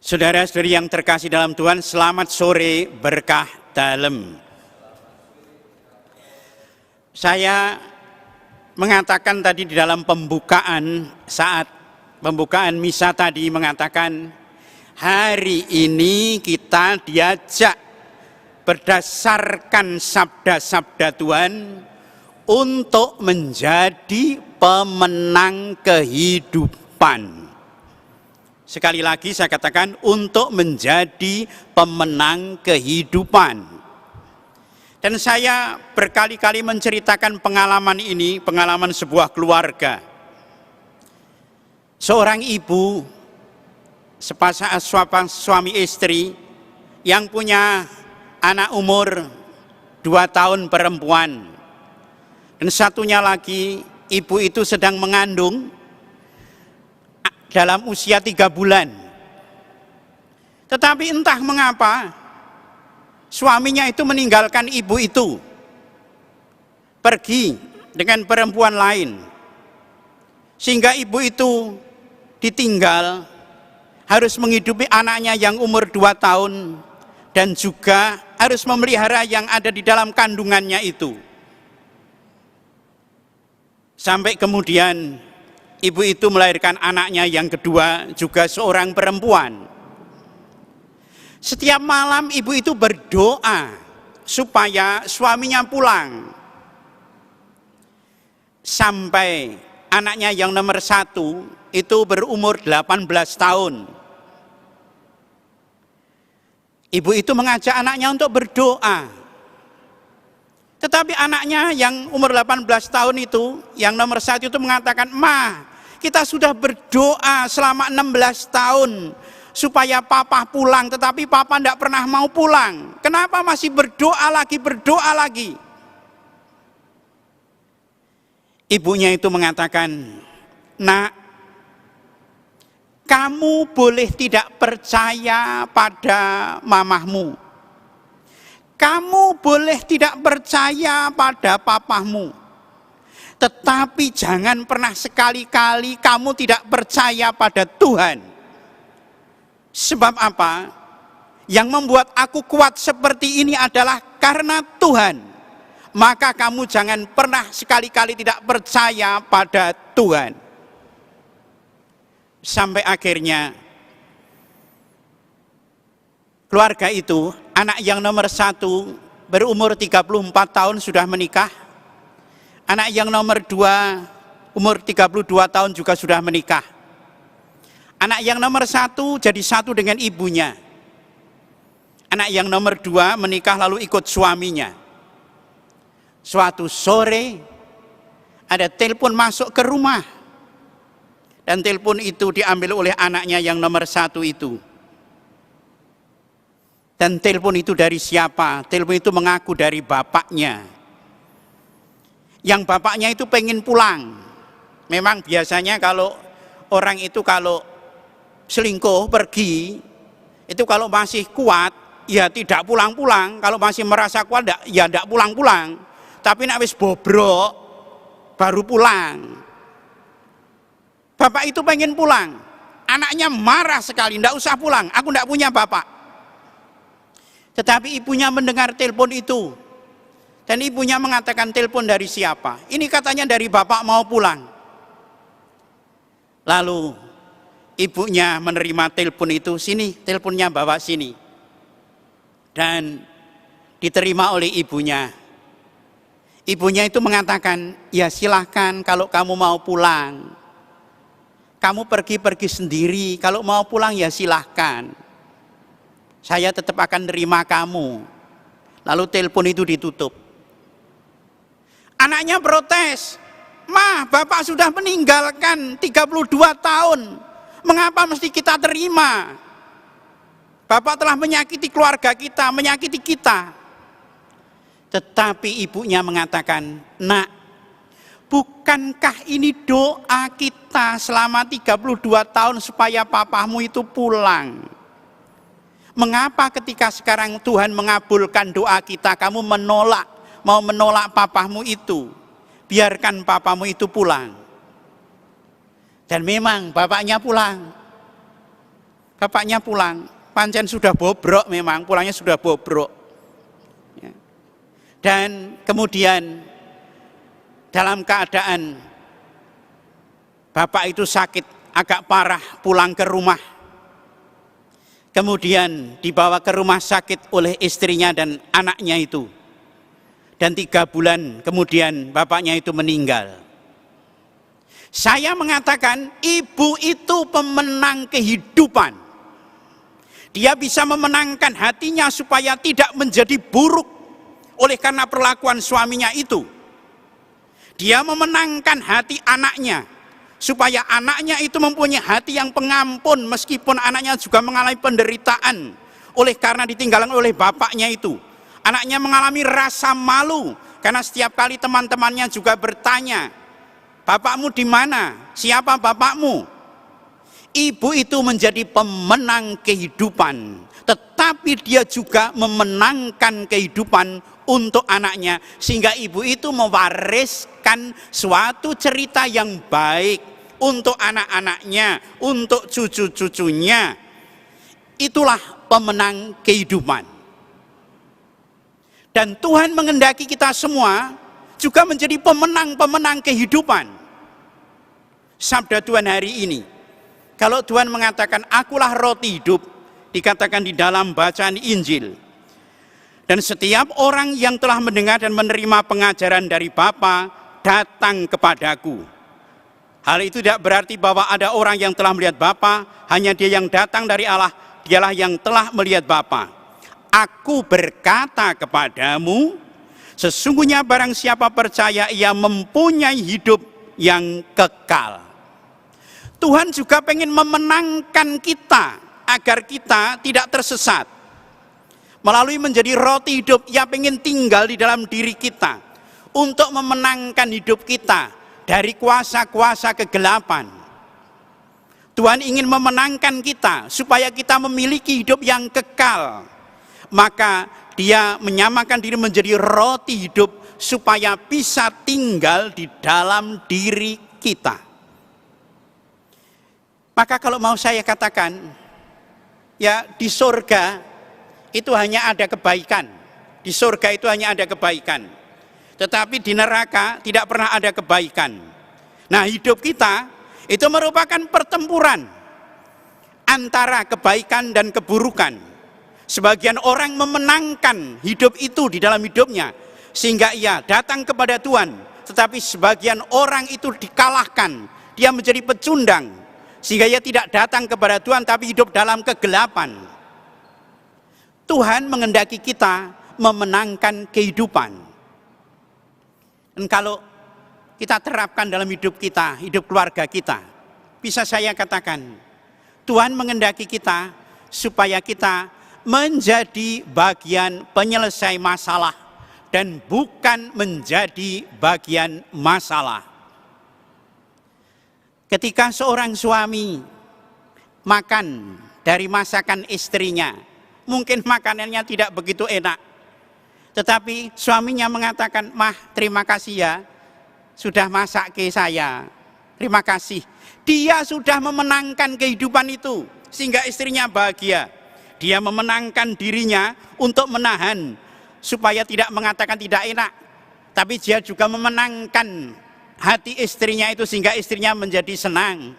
Saudara-saudari yang terkasih dalam Tuhan, selamat sore berkah dalem. Saya mengatakan tadi di dalam pembukaan, saat pembukaan misa tadi mengatakan, hari ini kita diajak berdasarkan sabda-sabda Tuhan untuk menjadi pemenang kehidupan. Sekali lagi saya katakan, untuk menjadi pemenang kehidupan. Dan saya berkali-kali menceritakan pengalaman ini, pengalaman sebuah keluarga. Seorang ibu, sepasang suami istri, yang punya anak umur 2 tahun perempuan. Dan satunya lagi, ibu itu sedang mengandung dalam usia 3 bulan. Tetapi entah mengapa suaminya itu meninggalkan ibu itu, pergi dengan perempuan lain, sehingga ibu itu ditinggal harus menghidupi anaknya yang umur 2 tahun dan juga harus memelihara yang ada di dalam kandungannya itu. Sampai kemudian ibu itu melahirkan anaknya yang kedua, juga seorang perempuan. Setiap malam ibu itu berdoa supaya suaminya pulang. Sampai anaknya yang nomor 1 itu berumur 18 tahun. Ibu itu mengajak anaknya untuk berdoa. Tetapi anaknya yang umur 18 tahun itu, yang nomor 1 itu mengatakan, "Ma, kita sudah berdoa selama 16 tahun supaya papa pulang, tetapi papa tidak pernah mau pulang. Kenapa masih berdoa lagi? Ibunya itu mengatakan, "Nak, kamu boleh tidak percaya pada mamahmu. Kamu boleh tidak percaya pada papahmu. Tetapi jangan pernah sekali-kali kamu tidak percaya pada Tuhan. Sebab apa? Yang membuat aku kuat seperti ini adalah karena Tuhan. Maka kamu jangan pernah sekali-kali tidak percaya pada Tuhan." Sampai akhirnya keluarga itu, anak yang nomor 1 berumur 34 tahun sudah menikah. Anak yang nomor 2 umur 32 tahun juga sudah menikah. Anak yang nomor 1 jadi satu dengan ibunya. Anak yang nomor 2 menikah lalu ikut suaminya. Suatu sore ada telepon masuk ke rumah. Dan telepon itu diambil oleh anaknya yang nomor 1 itu. Dan telepon itu dari siapa? Telepon itu mengaku dari bapaknya. Yang bapaknya itu pengen pulang. Memang biasanya kalau orang itu kalau selingkuh pergi, itu kalau masih kuat ya tidak pulang-pulang. Kalau masih merasa kuat ya tidak pulang-pulang. Tapi nek wis bobrok baru pulang. Bapak itu pengen pulang. Anaknya marah sekali, tidak usah pulang, aku tidak punya bapak. Tetapi ibunya mendengar telepon itu. Dan ibunya mengatakan, telepon dari siapa? Ini katanya dari bapak mau pulang. Lalu ibunya menerima telepon itu, sini teleponnya bawa sini. Dan diterima oleh ibunya. Ibunya itu mengatakan, ya silahkan kalau kamu mau pulang. Kamu pergi sendiri, kalau mau pulang ya silahkan. Saya tetap akan nerima kamu. Lalu telepon itu ditutup. Anaknya protes, "Ma, bapak sudah meninggalkan 32 tahun. Mengapa mesti kita terima? Bapak telah menyakiti keluarga kita, menyakiti kita." Tetapi ibunya mengatakan, "Nak, bukankah ini doa kita selama 32 tahun supaya papamu itu pulang? Mengapa ketika sekarang Tuhan mengabulkan doa kita, kamu mau menolak papamu itu? Biarkan papamu itu pulang." Dan memang bapaknya pulang. bapaknya pulang, pancen sudah bobrok, memang pulangnya sudah bobrok. Ya. Dan kemudian dalam keadaan bapak itu sakit agak parah, pulang ke rumah. Kemudian dibawa ke rumah sakit oleh istrinya dan anaknya itu. Dan 3 bulan kemudian bapaknya itu meninggal. Saya mengatakan ibu itu pemenang kehidupan. Dia bisa memenangkan hatinya supaya tidak menjadi buruk oleh karena perlakuan suaminya itu. Dia memenangkan hati anaknya supaya anaknya itu mempunyai hati yang pengampun meskipun anaknya juga mengalami penderitaan oleh karena ditinggalkan oleh bapaknya itu. Anaknya mengalami rasa malu karena setiap kali teman-temannya juga bertanya, bapakmu di mana? Siapa bapakmu? Ibu itu menjadi pemenang kehidupan, tetapi dia juga memenangkan kehidupan untuk anaknya, sehingga ibu itu mewariskan suatu cerita yang baik untuk anak-anaknya, untuk cucu-cucunya. Itulah pemenang kehidupan. Dan Tuhan menghendaki kita semua juga menjadi pemenang-pemenang kehidupan. Sabda Tuhan hari ini, kalau Tuhan mengatakan akulah roti hidup, dikatakan di dalam bacaan Injil. Dan setiap orang yang telah mendengar dan menerima pengajaran dari Bapa datang kepadaku. Hal itu tidak berarti bahwa ada orang yang telah melihat Bapa, hanya dia yang datang dari Allah, dialah yang telah melihat Bapa. Aku berkata kepadamu, sesungguhnya barang siapa percaya ia mempunyai hidup yang kekal. Tuhan juga pengen memenangkan kita agar kita tidak tersesat. Melalui menjadi roti hidup, ia pengen tinggal di dalam diri kita untuk memenangkan hidup kita dari kuasa-kuasa kegelapan. Tuhan ingin memenangkan kita supaya kita memiliki hidup yang kekal. Maka dia menyamakan diri menjadi roti hidup supaya bisa tinggal di dalam diri kita. Maka kalau mau saya katakan, ya di surga itu hanya ada kebaikan. Di surga itu hanya ada kebaikan. Tetapi di neraka tidak pernah ada kebaikan. Nah, hidup kita itu merupakan pertempuran antara kebaikan dan keburukan. Sebagian orang memenangkan hidup itu di dalam hidupnya sehingga ia datang kepada Tuhan, tetapi sebagian orang itu dikalahkan, dia menjadi pecundang sehingga ia tidak datang kepada Tuhan tapi hidup dalam kegelapan. Tuhan menghendaki kita memenangkan kehidupan. Dan kalau kita terapkan dalam hidup kita, hidup keluarga kita, bisa saya katakan Tuhan menghendaki kita supaya kita menjadi bagian penyelesai masalah dan bukan menjadi bagian masalah. Ketika seorang suami makan dari masakan istrinya, mungkin makanannya tidak begitu enak, tetapi suaminya mengatakan, "Mah, terima kasih ya, sudah masak ke saya. Terima kasih." Dia sudah memenangkan kehidupan itu sehingga istrinya bahagia. Dia memenangkan dirinya untuk menahan supaya tidak mengatakan tidak enak. Tapi dia juga memenangkan hati istrinya itu sehingga istrinya menjadi senang.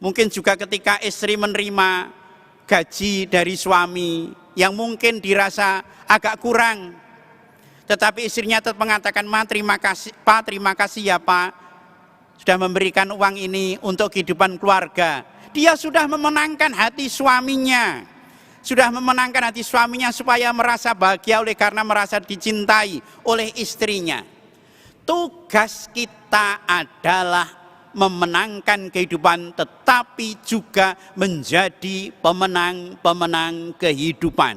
Mungkin juga ketika istri menerima gaji dari suami yang mungkin dirasa agak kurang. Tetapi istrinya tetap mengatakan, "Ma, terima kasih, Pak, terima kasih ya Pak. Sudah memberikan uang ini untuk kehidupan keluarga." Dia sudah memenangkan hati suaminya. Sudah memenangkan hati suaminya supaya merasa bahagia oleh karena merasa dicintai oleh istrinya. Tugas kita adalah memenangkan kehidupan tetapi juga menjadi pemenang-pemenang kehidupan.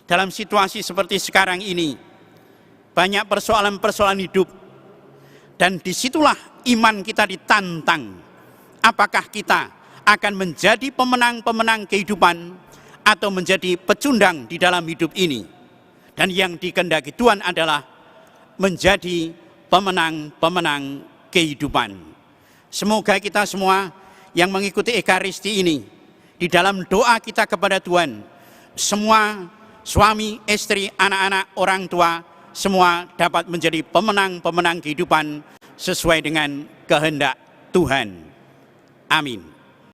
Dalam situasi seperti sekarang ini, banyak persoalan-persoalan hidup. Dan disitulah iman kita ditantang. Apakah kita akan menjadi pemenang-pemenang kehidupan atau menjadi pecundang di dalam hidup ini? Dan yang dikehendaki Tuhan adalah menjadi pemenang-pemenang kehidupan. Semoga kita semua yang mengikuti Ekaristi ini di dalam doa kita kepada Tuhan, semua suami, istri, anak-anak, orang tua, semua dapat menjadi pemenang-pemenang kehidupan sesuai dengan kehendak Tuhan. Amin.